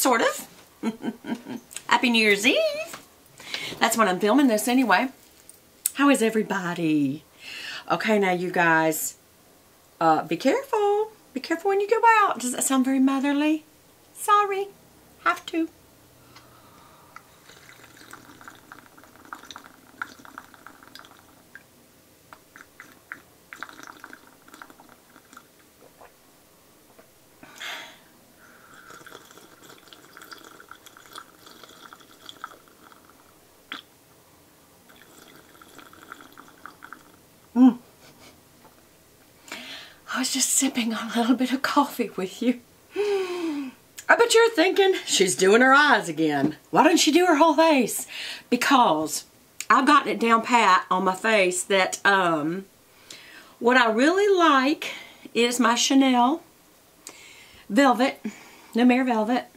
sort of. Happy New Year's Eve. That's when I'm filming this anyway. How is everybody? Okay, now you guys, be careful. Be careful when you go out. Does that sound very motherly? Sorry. Have to. I was just sipping on a little bit of coffee with you. I bet you're thinking, she's doing her eyes again. Why didn't she do her whole face? Because I've gotten it down pat on my face that what I really like is my Chanel Velvet, Numér Velvet.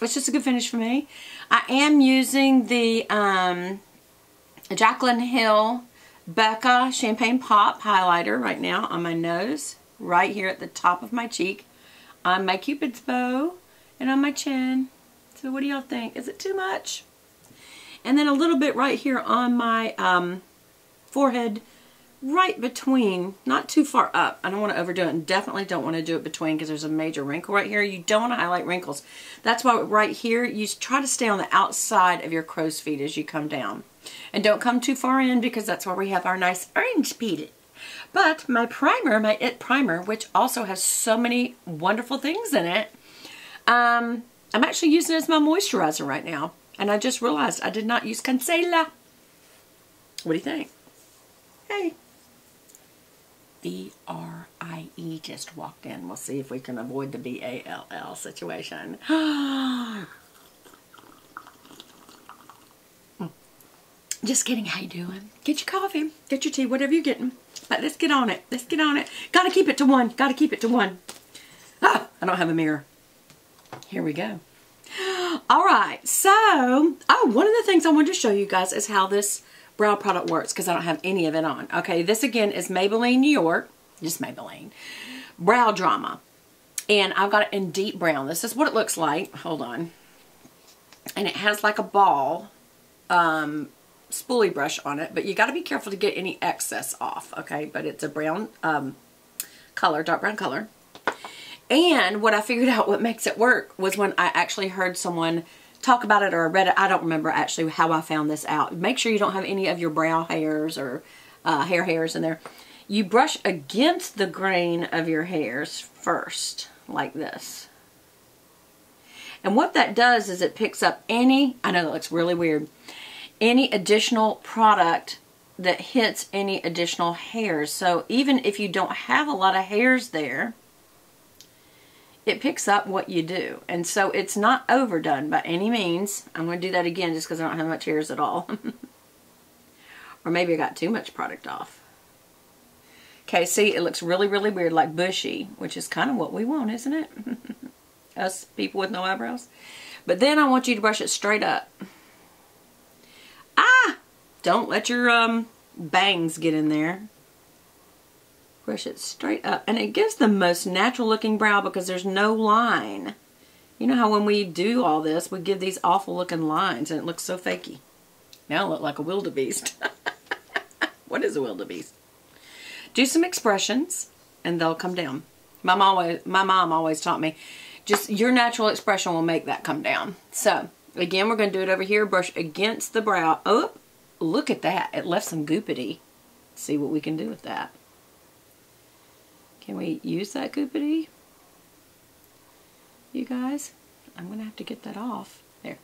It's just a good finish for me. I am using the Jaclyn Hill Becca Champagne Pop highlighter right now on my nose, right here at the top of my cheek, on my Cupid's bow, and on my chin. So what do y'all think? Is it too much? And then a little bit right here on my forehead, right between, not too far up. I don't want to overdo it, and definitely don't want to do it between because there's a major wrinkle right here. You don't want to highlight wrinkles. That's why right here, you try to stay on the outside of your crow's feet as you come down. And don't come too far in because that's where we have our nice orange peel. But my primer, my IT Primer, which also has so many wonderful things in it, I'm actually using it as my moisturizer right now. And I just realized I did not use concealer. What do you think? Hey. B-R-I-E just walked in. We'll see if we can avoid the B-A-L-L situation. Just kidding. How you doing? Get your coffee. Get your tea. Whatever you're getting. But let's get on it. Let's get on it. Gotta keep it to one. Gotta keep it to one. Ah, I don't have a mirror. Here we go. Alright. So, one of the things I wanted to show you guys is how this brow product works because I don't have any of it on. Okay, this again is Maybelline New York. Just Maybelline. Brow Drama. And I've got it in deep brown. This is what it looks like. Hold on. And it has like a ball spoolie brush on it, but you got to be careful to get any excess off, okay? But it's a brown color, dark brown color. And what I figured out what makes it work was when I actually heard someone talk about it or I read it. I don't remember actually how I found this out. Make sure you don't have any of your brow hairs or hair hairs in there. You brush against the grain of your hairs first, like this. And what that does is it picks up any, I know that looks really weird, any additional product that hits any additional hairs. So even if you don't have a lot of hairs there, it picks up what you do. And so it's not overdone by any means. I'm going to do that again just because I don't have much hairs at all. Or maybe I got too much product off. Okay, see, it looks really, really weird, like bushy, which is kind of what we want, isn't it? Us people with no eyebrows. But then I want you to brush it straight up. Don't let your bangs get in there. Brush it straight up. And it gives the most natural looking brow because there's no line. You know how when we do all this, we give these awful looking lines and it looks so fakey. Now I look like a wildebeest. What is a wildebeest? Do some expressions and they'll come down. My mom always taught me, just your natural expression will make that come down. So, again, we're going to do it over here. Brush against the brow. Oh, look at that. It left some goopity. Let's see what we can do with that. Can we use that goopity? You guys? I'm going to have to get that off. There.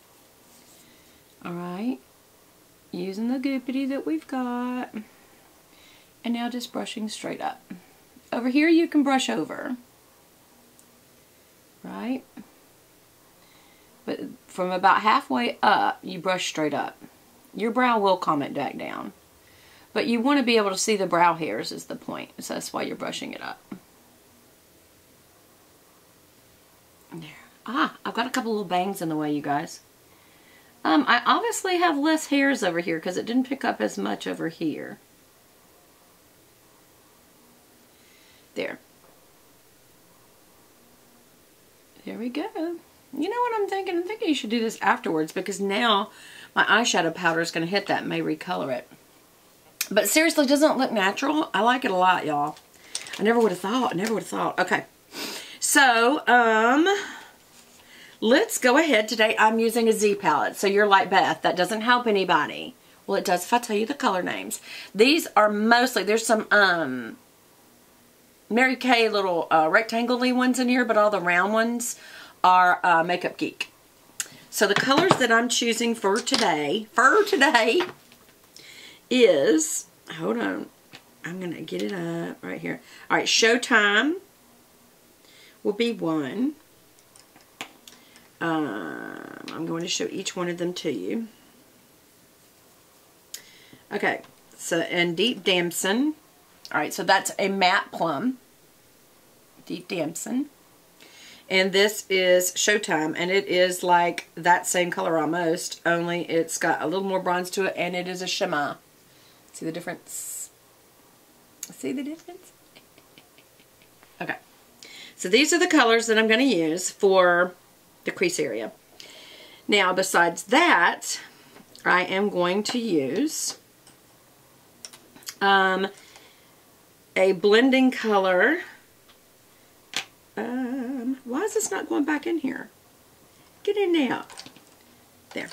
Alright. Using the goopity that we've got. And now just brushing straight up. Over here you can brush over. Right? But from about halfway up, you brush straight up. Your brow will calm it back down. But you want to be able to see the brow hairs is the point. So that's why you're brushing it up. There. I've got a couple little bangs in the way, you guys. I obviously have less hairs over here because it didn't pick up as much over here. There. There we go. You know what I'm thinking? I'm thinking you should do this afterwards because now my eyeshadow powder is going to hit that and may recolor it. But seriously, doesn't it look natural? I like it a lot, y'all. I never would have thought. I never would have thought. Okay. So, let's go ahead. Today I'm using a Z palette. So you're like, Beth, that doesn't help anybody. Well, it does if I tell you the color names. These are mostly, there's some Mary Kay little rectangle-y ones in here, but all the round ones are Makeup Geek. So the colors that I'm choosing for today is, hold on, I'm going to get it up right here. All right, Showtime will be one. I'm going to show each one of them to you. Okay, so, and Deep Damson. All right, so that's a matte plum. Deep Damson. And this is Showtime, and it is like that same color almost, only it's got a little more bronze to it, and it is a shimmer. See the difference? See the difference? Okay. So these are the colors that I'm going to use for the crease area. Now, besides that, I am going to use a blending color. Why is this not going back in here? Get in now. There.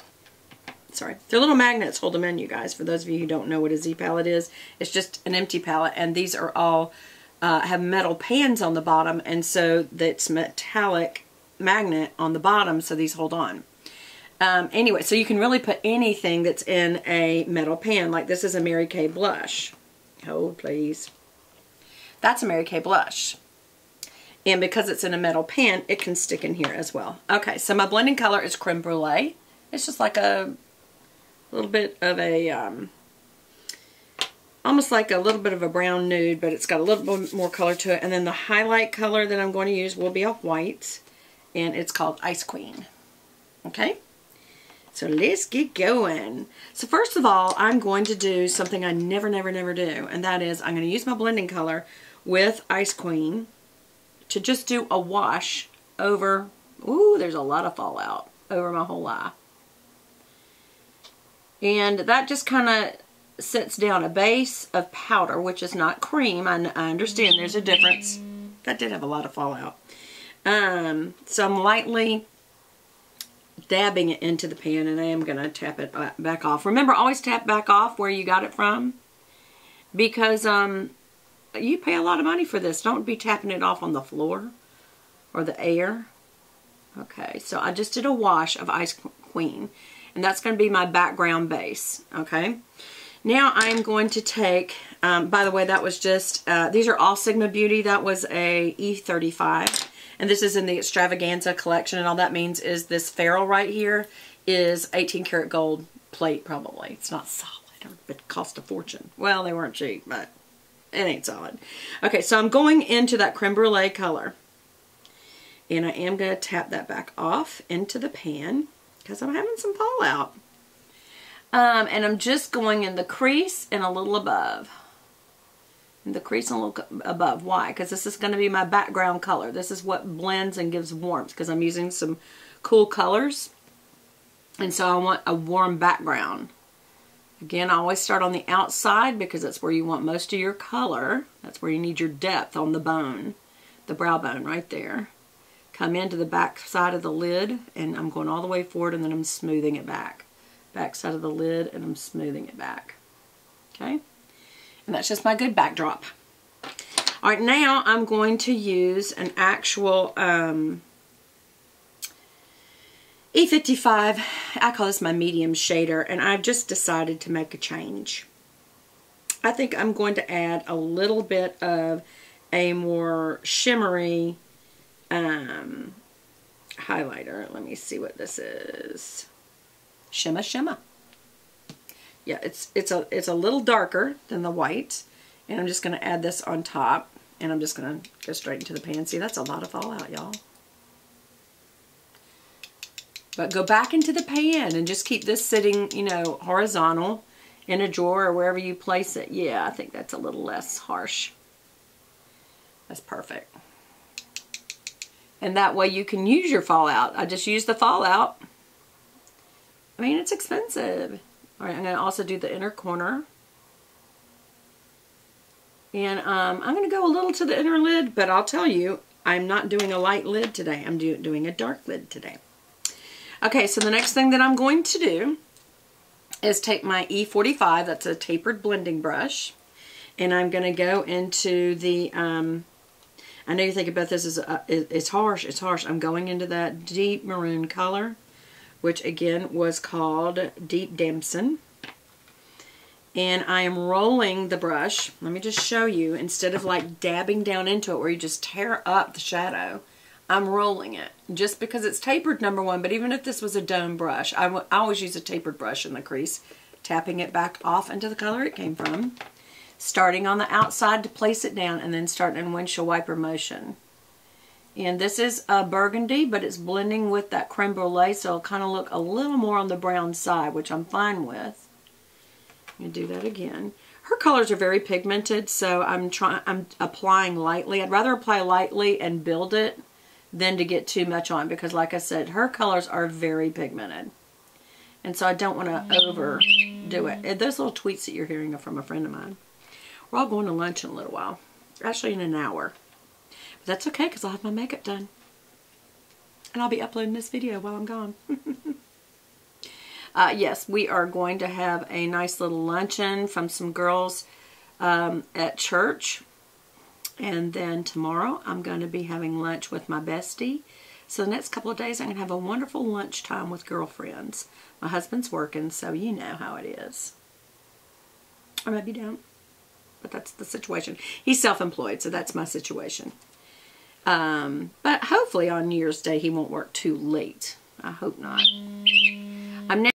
Sorry. They're little magnets. Hold them in, you guys. For those of you who don't know what a Z palette is, it's just an empty palette, and these are all have metal pans on the bottom, and so that's metallic magnet on the bottom, so these hold on. Anyway, so you can really put anything that's in a metal pan. Like this is a Mary Kay blush. Hold, please. That's a Mary Kay blush. And because it's in a metal pan, it can stick in here as well. Okay, so my blending color is Creme Brulee. It's just like a little bit of a, almost like a little bit of a brown nude, but it's got a little bit more color to it. And then the highlight color that I'm going to use will be a white, and it's called Ice Queen. Okay? So let's get going. So first of all, I'm going to do something I never do, and that is I'm going to use my blending color with Ice Queen to just do a wash over, ooh, there's a lot of fallout over my whole eye. And that just kind of sets down a base of powder, which is not cream. I understand there's a difference. That did have a lot of fallout. So I'm lightly dabbing it into the pan, and I am going to tap it back off. Remember, always tap back off where you got it from, because you pay a lot of money for this. Don't be tapping it off on the floor or the air. Okay, so I just did a wash of Ice Queen, and that's going to be my background base. Okay, now I'm going to take, by the way, that was just, these are all Sigma Beauty. That was a E35. And this is in the Extravaganza collection, and all that means is this ferrule right here is 18 karat gold plate, probably. It's not solid. It cost a fortune. Well, they weren't cheap, but it ain't solid. Okay, so I'm going into that Creme Brulee color. And I am going to tap that back off into the pan because I'm having some fallout. And I'm just going in the crease and a little above. The crease and a little above. Why? Because this is going to be my background color. This is what blends and gives warmth, because I'm using some cool colors. And so I want a warm background. Again, I always start on the outside because that's where you want most of your color. That's where you need your depth on the bone. The brow bone right there. Come into the back side of the lid, and I'm going all the way forward, and then I'm smoothing it back. Back side of the lid, and I'm smoothing it back. Okay? And that's just my good backdrop. All right, now I'm going to use an actual E55. I call this my medium shader, and I've just decided to make a change. I think I'm going to add a little bit of a more shimmery highlighter. Let me see what this is. Shimma Shimma. Yeah, it's a little darker than the white, and I'm just going to add this on top, and I'm just going to go straight into the pan. See, that's a lot of fallout, y'all. But go back into the pan and just keep this sitting, you know, horizontal in a drawer or wherever you place it. Yeah, I think that's a little less harsh. That's perfect. And that way you can use your fallout. I just use the fallout. I mean, it's expensive. All right, I'm going to also do the inner corner. And I'm going to go a little to the inner lid, but I'll tell you, I'm not doing a light lid today. I'm doing a dark lid today. Okay, so the next thing that I'm going to do is take my E45, that's a tapered blending brush, and I'm going to go into the, I know you think about this as, it's harsh, I'm going into that deep maroon color, which again was called Deep Damson. And I am rolling the brush. Let me just show you. Instead of like dabbing down into it where you just tear up the shadow, I'm rolling it. Just because it's tapered, number one, but even if this was a dome brush, I always use a tapered brush in the crease. Tapping it back off into the color it came from. Starting on the outside to place it down, and then starting in windshield wiper motion. And this is a burgundy, but it's blending with that creme brulee, so it'll kind of look a little more on the brown side, which I'm fine with. You do that again. Her colors are very pigmented, so I'm applying lightly. I'd rather apply lightly and build it than to get too much on, because like I said, her colors are very pigmented. And so I don't want to overdo it. And those little tweets that you're hearing are from a friend of mine. We're all going to lunch in a little while. Actually in an hour. But that's okay, because I'll have my makeup done. And I'll be uploading this video while I'm gone. Yes, we are going to have a nice little luncheon from some girls at church. And then tomorrow I'm going to be having lunch with my bestie. So the next couple of days I'm going to have a wonderful lunchtime with girlfriends. My husband's working, so you know how it is. Or maybe you don't. But that's the situation. He's self-employed, so that's my situation. But hopefully on New Year's Day he won't work too late. I hope not. I'm now